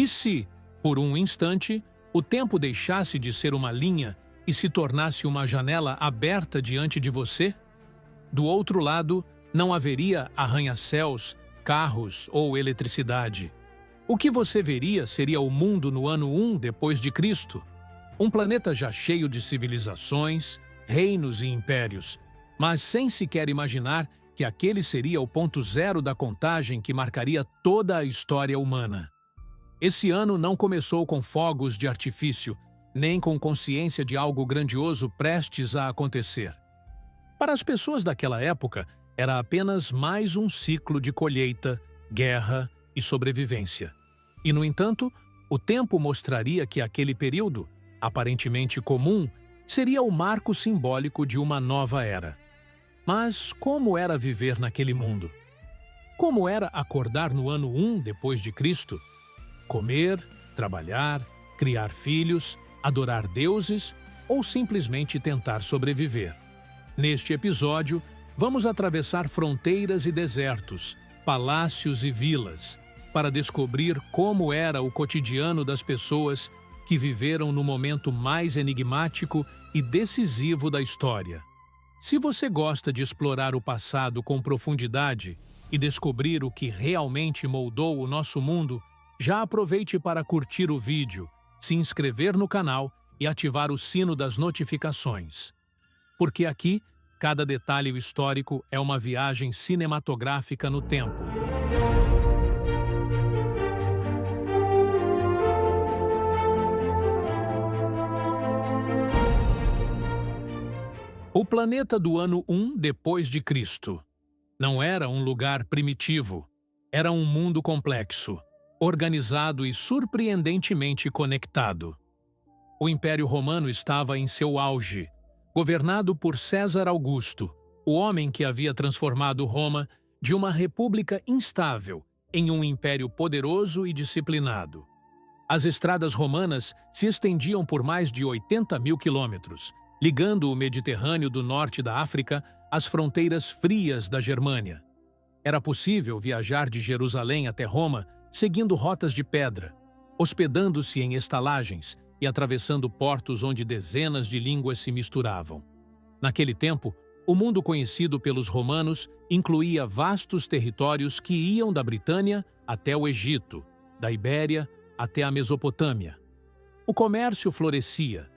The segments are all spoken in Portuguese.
E se, por um instante, o tempo deixasse de ser uma linha e se tornasse uma janela aberta diante de você? Do outro lado, não haveria arranha-céus, carros ou eletricidade. O que você veria seria o mundo no ano 1 depois de Cristo. Um planeta já cheio de civilizações, reinos e impérios, mas sem sequer imaginar que aquele seria o ponto zero da contagem que marcaria toda a história humana. Esse ano não começou com fogos de artifício, nem com consciência de algo grandioso prestes a acontecer. Para as pessoas daquela época, era apenas mais um ciclo de colheita, guerra e sobrevivência. E, no entanto, o tempo mostraria que aquele período, aparentemente comum, seria o marco simbólico de uma nova era. Mas como era viver naquele mundo? Como era acordar no ano 1 depois de Cristo? Comer, trabalhar, criar filhos, adorar deuses ou simplesmente tentar sobreviver? Neste episódio, vamos atravessar fronteiras e desertos, palácios e vilas, para descobrir como era o cotidiano das pessoas que viveram no momento mais enigmático e decisivo da história. Se você gosta de explorar o passado com profundidade e descobrir o que realmente moldou o nosso mundo, já aproveite para curtir o vídeo, se inscrever no canal e ativar o sino das notificações. Porque aqui, cada detalhe histórico é uma viagem cinematográfica no tempo. O planeta do ano 1 depois de Cristo não era um lugar primitivo, era um mundo complexo, organizado e surpreendentemente conectado. O Império Romano estava em seu auge, governado por César Augusto, o homem que havia transformado Roma de uma república instável em um império poderoso e disciplinado. As estradas romanas se estendiam por mais de 80 mil quilômetros, ligando o Mediterrâneo do norte da África às fronteiras frias da Germânia. Era possível viajar de Jerusalém até Roma seguindo rotas de pedra, hospedando-se em estalagens e atravessando portos onde dezenas de línguas se misturavam. Naquele tempo, o mundo conhecido pelos romanos incluía vastos territórios que iam da Britânia até o Egito, da Ibéria até a Mesopotâmia. O comércio florescia.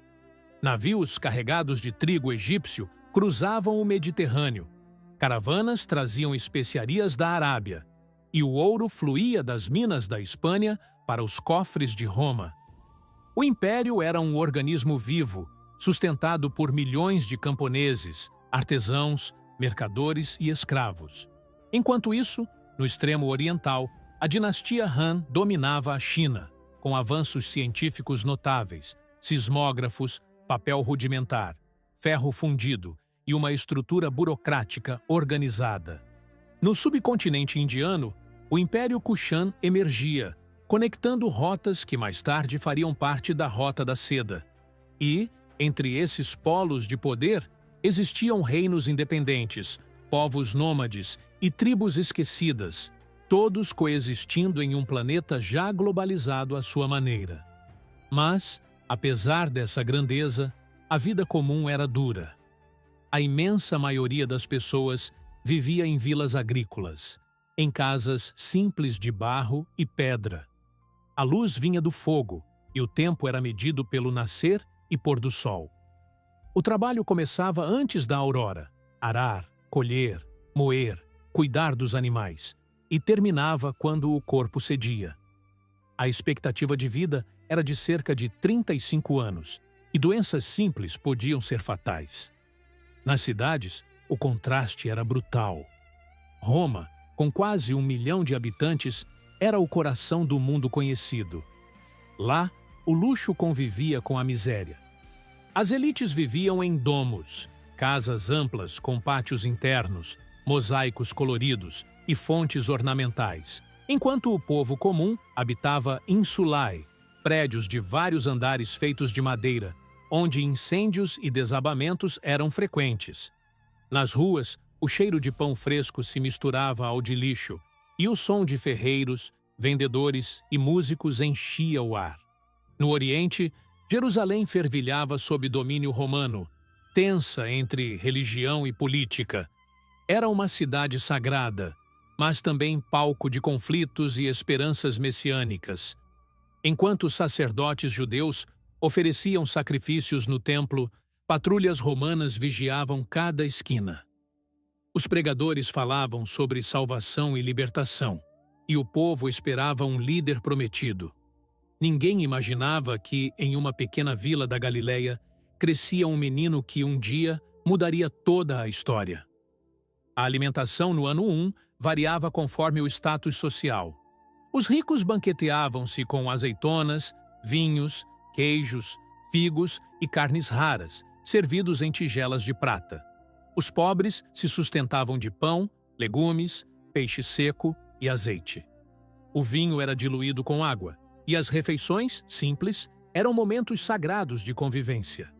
Navios carregados de trigo egípcio cruzavam o Mediterrâneo. Caravanas traziam especiarias da Arábia. E o ouro fluía das minas da Espanha para os cofres de Roma. O império era um organismo vivo, sustentado por milhões de camponeses, artesãos, mercadores e escravos. Enquanto isso, no extremo oriental, a dinastia Han dominava a China, com avanços científicos notáveis, sismógrafos, papel rudimentar, ferro fundido e uma estrutura burocrática organizada. No subcontinente indiano, o Império Kushan emergia, conectando rotas que mais tarde fariam parte da Rota da Seda. E, entre esses polos de poder, existiam reinos independentes, povos nômades e tribos esquecidas, todos coexistindo em um planeta já globalizado à sua maneira. Mas, apesar dessa grandeza, a vida comum era dura. A imensa maioria das pessoas vivia em vilas agrícolas, em casas simples de barro e pedra. A luz vinha do fogo e o tempo era medido pelo nascer e pôr do sol. O trabalho começava antes da aurora, arar, colher, moer, cuidar dos animais, e terminava quando o corpo cedia. A expectativa de vida era de cerca de 35 anos, e doenças simples podiam ser fatais. Nas cidades, o contraste era brutal. Roma, com quase 1 milhão de habitantes, era o coração do mundo conhecido. Lá, o luxo convivia com a miséria. As elites viviam em domos, casas amplas com pátios internos, mosaicos coloridos e fontes ornamentais, enquanto o povo comum habitava insulae, prédios de vários andares feitos de madeira, onde incêndios e desabamentos eram frequentes. Nas ruas, o cheiro de pão fresco se misturava ao de lixo, e o som de ferreiros, vendedores e músicos enchia o ar. No Oriente, Jerusalém fervilhava sob domínio romano, tensa entre religião e política. Era uma cidade sagrada, mas também palco de conflitos e esperanças messiânicas. Enquanto os sacerdotes judeus ofereciam sacrifícios no templo, patrulhas romanas vigiavam cada esquina. Os pregadores falavam sobre salvação e libertação, e o povo esperava um líder prometido. Ninguém imaginava que, em uma pequena vila da Galileia, crescia um menino que um dia mudaria toda a história. A alimentação no ano 1 variava conforme o status social. Os ricos banqueteavam-se com azeitonas, vinhos, queijos, figos e carnes raras, servidos em tigelas de prata. Os pobres se sustentavam de pão, legumes, peixe seco e azeite. O vinho era diluído com água, e as refeições, simples, eram momentos sagrados de convivência.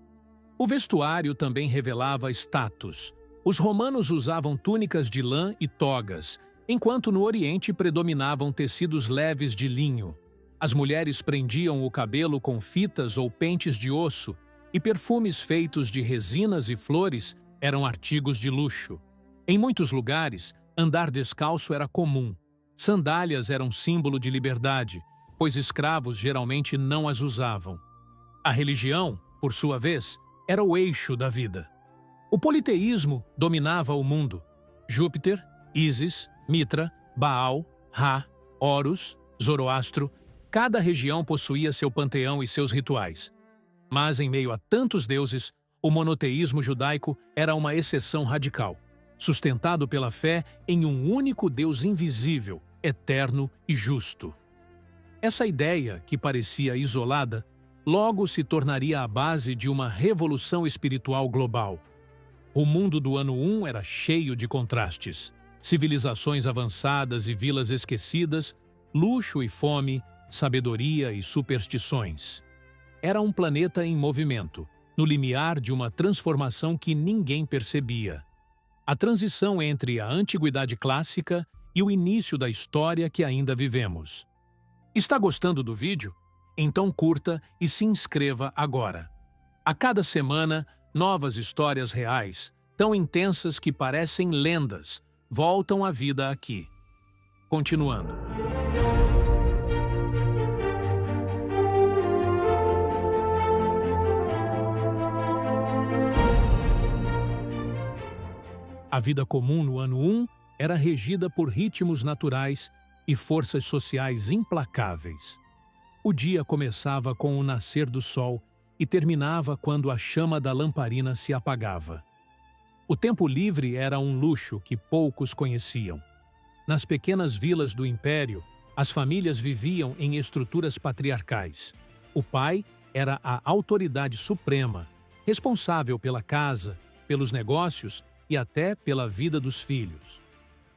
O vestuário também revelava status. Os romanos usavam túnicas de lã e togas, enquanto no Oriente predominavam tecidos leves de linho. As mulheres prendiam o cabelo com fitas ou pentes de osso, e perfumes feitos de resinas e flores eram artigos de luxo. Em muitos lugares, andar descalço era comum. Sandálias eram símbolo de liberdade, pois escravos geralmente não as usavam. A religião, por sua vez, era o eixo da vida. O politeísmo dominava o mundo. Júpiter, Ísis, Mitra, Baal, Ra, Horus, Zoroastro, cada região possuía seu panteão e seus rituais. Mas, em meio a tantos deuses, o monoteísmo judaico era uma exceção radical, sustentado pela fé em um único Deus invisível, eterno e justo. Essa ideia, que parecia isolada, logo se tornaria a base de uma revolução espiritual global. O mundo do ano 1 era cheio de contrastes. Civilizações avançadas e vilas esquecidas, luxo e fome, sabedoria e superstições. Era um planeta em movimento, no limiar de uma transformação que ninguém percebia. A transição entre a antiguidade clássica e o início da história que ainda vivemos. Está gostando do vídeo? Então curta e se inscreva agora. A cada semana, novas histórias reais, tão intensas que parecem lendas, voltam à vida aqui. Continuando. A vida comum no ano 1 era regida por ritmos naturais e forças sociais implacáveis. O dia começava com o nascer do sol e terminava quando a chama da lamparina se apagava. O tempo livre era um luxo que poucos conheciam. Nas pequenas vilas do Império, as famílias viviam em estruturas patriarcais. O pai era a autoridade suprema, responsável pela casa, pelos negócios e até pela vida dos filhos.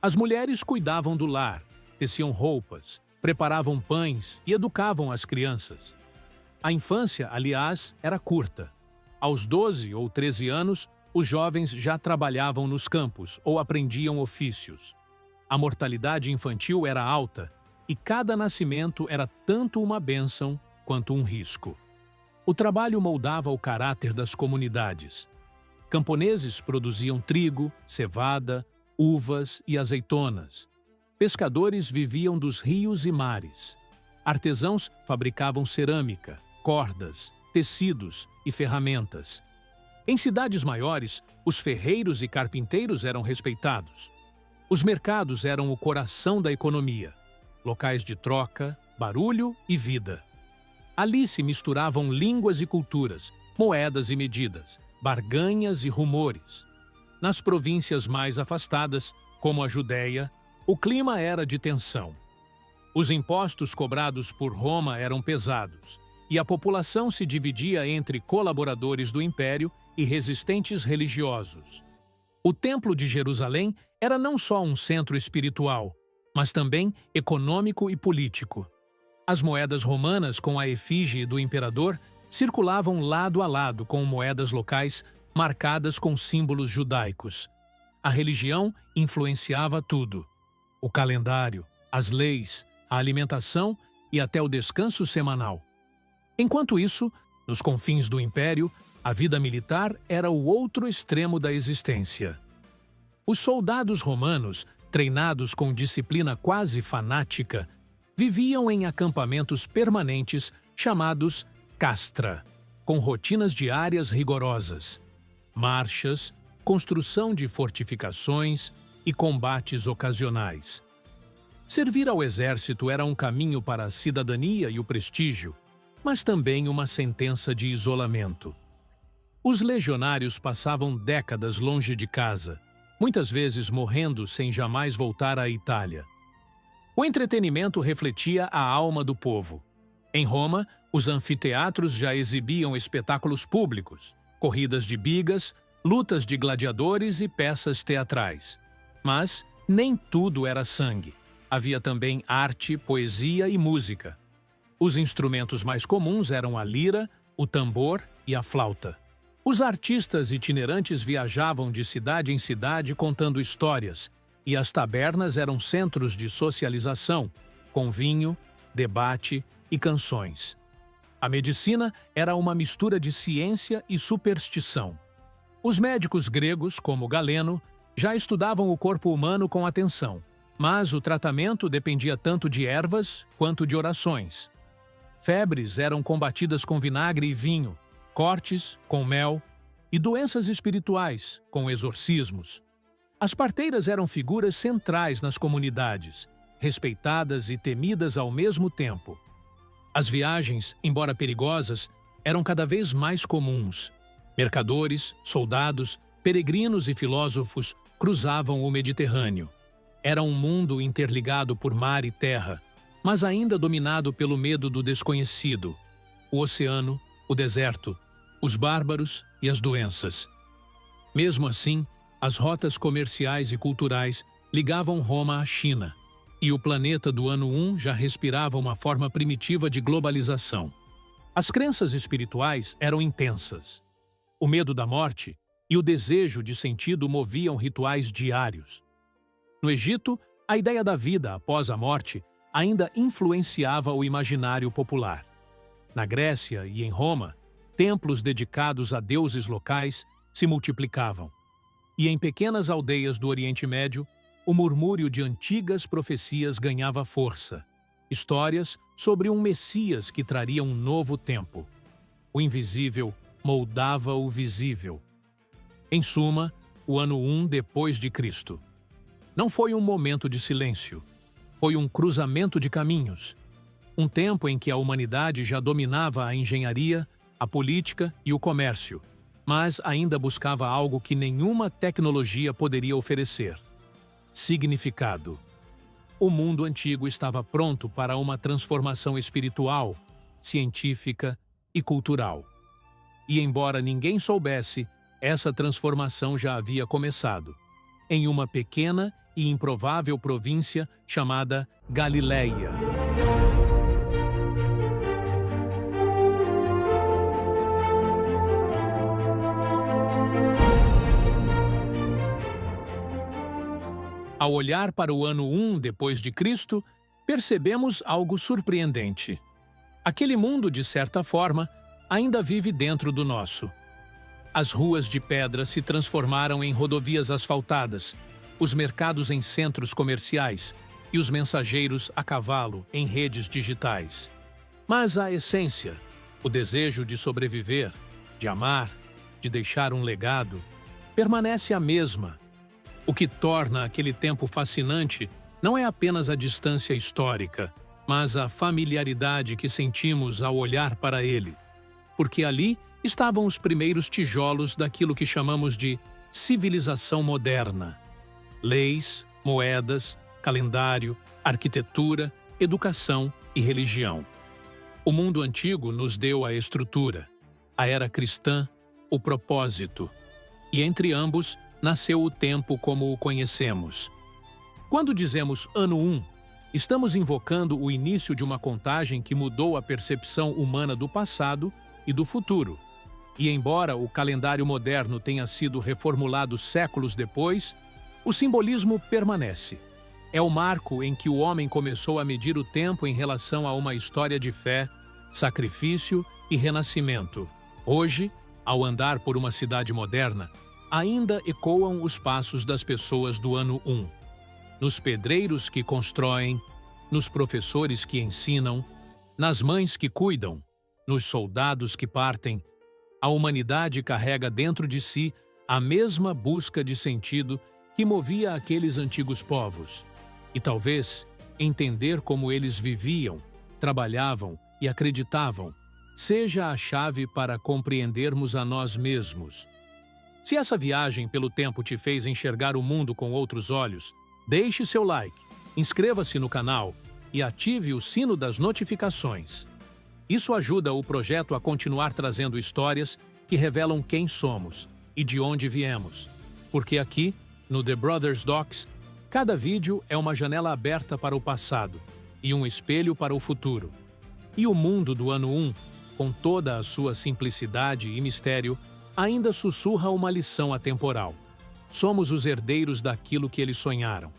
As mulheres cuidavam do lar, teciam roupas, preparavam pães e educavam as crianças. A infância, aliás, era curta. Aos 12 ou 13 anos, os jovens já trabalhavam nos campos ou aprendiam ofícios. A mortalidade infantil era alta e cada nascimento era tanto uma bênção quanto um risco. O trabalho moldava o caráter das comunidades. Camponeses produziam trigo, cevada, uvas e azeitonas. Pescadores viviam dos rios e mares. Artesãos fabricavam cerâmica, cordas, tecidos e ferramentas. Em cidades maiores, os ferreiros e carpinteiros eram respeitados. Os mercados eram o coração da economia, locais de troca, barulho e vida. Ali se misturavam línguas e culturas, moedas e medidas, barganhas e rumores. Nas províncias mais afastadas, como a Judéia, o clima era de tensão. Os impostos cobrados por Roma eram pesados, e a população se dividia entre colaboradores do império e resistentes religiosos. O Templo de Jerusalém era não só um centro espiritual, mas também econômico e político. As moedas romanas com a efígie do imperador circulavam lado a lado com moedas locais marcadas com símbolos judaicos. A religião influenciava tudo. O calendário, as leis, a alimentação e até o descanso semanal. Enquanto isso, nos confins do império, a vida militar era o outro extremo da existência. Os soldados romanos, treinados com disciplina quase fanática, viviam em acampamentos permanentes chamados castra, com rotinas diárias rigorosas, marchas, construção de fortificações e combates ocasionais. Servir ao exército era um caminho para a cidadania e o prestígio, mas também uma sentença de isolamento. Os legionários passavam décadas longe de casa, muitas vezes morrendo sem jamais voltar à Itália. O entretenimento refletia a alma do povo. Em Roma, os anfiteatros já exibiam espetáculos públicos, corridas de bigas, lutas de gladiadores e peças teatrais. Mas nem tudo era sangue. Havia também arte, poesia e música. Os instrumentos mais comuns eram a lira, o tambor e a flauta. Os artistas itinerantes viajavam de cidade em cidade contando histórias, e as tabernas eram centros de socialização, com vinho, debate e canções. A medicina era uma mistura de ciência e superstição. Os médicos gregos, como Galeno, já estudavam o corpo humano com atenção, mas o tratamento dependia tanto de ervas quanto de orações. Febres eram combatidas com vinagre e vinho, cortes com mel e doenças espirituais com exorcismos. As parteiras eram figuras centrais nas comunidades, respeitadas e temidas ao mesmo tempo. As viagens, embora perigosas, eram cada vez mais comuns. Mercadores, soldados, peregrinos e filósofos cruzavam o Mediterrâneo. Era um mundo interligado por mar e terra, mas ainda dominado pelo medo do desconhecido, o oceano, o deserto, os bárbaros e as doenças. Mesmo assim, as rotas comerciais e culturais ligavam Roma à China, e o planeta do ano 1 já respirava uma forma primitiva de globalização. As crenças espirituais eram intensas. O medo da morte e o desejo de sentido moviam rituais diários. No Egito, a ideia da vida após a morte ainda influenciava o imaginário popular. Na Grécia e em Roma, templos dedicados a deuses locais se multiplicavam. E em pequenas aldeias do Oriente Médio, o murmúrio de antigas profecias ganhava força. Histórias sobre um Messias que traria um novo tempo. O invisível moldava o visível. Em suma, o ano 1 depois de Cristo. Não foi um momento de silêncio. Foi um cruzamento de caminhos. Um tempo em que a humanidade já dominava a engenharia, a política e o comércio, mas ainda buscava algo que nenhuma tecnologia poderia oferecer: significado. O mundo antigo estava pronto para uma transformação espiritual, científica e cultural. E embora ninguém soubesse, essa transformação já havia começado, em uma pequena e improvável província chamada Galileia. Ao olhar para o ano 1 depois de Cristo, percebemos algo surpreendente. Aquele mundo, de certa forma, ainda vive dentro do nosso. As ruas de pedra se transformaram em rodovias asfaltadas, os mercados em centros comerciais e os mensageiros a cavalo em redes digitais. Mas a essência, o desejo de sobreviver, de amar, de deixar um legado, permanece a mesma. O que torna aquele tempo fascinante não é apenas a distância histórica, mas a familiaridade que sentimos ao olhar para ele. Porque ali estavam os primeiros tijolos daquilo que chamamos de civilização moderna. Leis, moedas, calendário, arquitetura, educação e religião. O mundo antigo nos deu a estrutura, a era cristã, o propósito, e entre ambos nasceu o tempo como o conhecemos. Quando dizemos ano 1, estamos invocando o início de uma contagem que mudou a percepção humana do passado e do futuro. E embora o calendário moderno tenha sido reformulado séculos depois, o simbolismo permanece. É o marco em que o homem começou a medir o tempo em relação a uma história de fé, sacrifício e renascimento. Hoje, ao andar por uma cidade moderna, ainda ecoam os passos das pessoas do ano 1. Nos pedreiros que constroem, nos professores que ensinam, nas mães que cuidam, nos soldados que partem, a humanidade carrega dentro de si a mesma busca de sentido que movia aqueles antigos povos. E talvez entender como eles viviam, trabalhavam e acreditavam seja a chave para compreendermos a nós mesmos. Se essa viagem pelo tempo te fez enxergar o mundo com outros olhos, deixe seu like, inscreva-se no canal e ative o sino das notificações. Isso ajuda o projeto a continuar trazendo histórias que revelam quem somos e de onde viemos. Porque aqui, no The Brothers Docs, cada vídeo é uma janela aberta para o passado e um espelho para o futuro. E o mundo do ano 1, com toda a sua simplicidade e mistério, ainda sussurra uma lição atemporal. Somos os herdeiros daquilo que eles sonharam.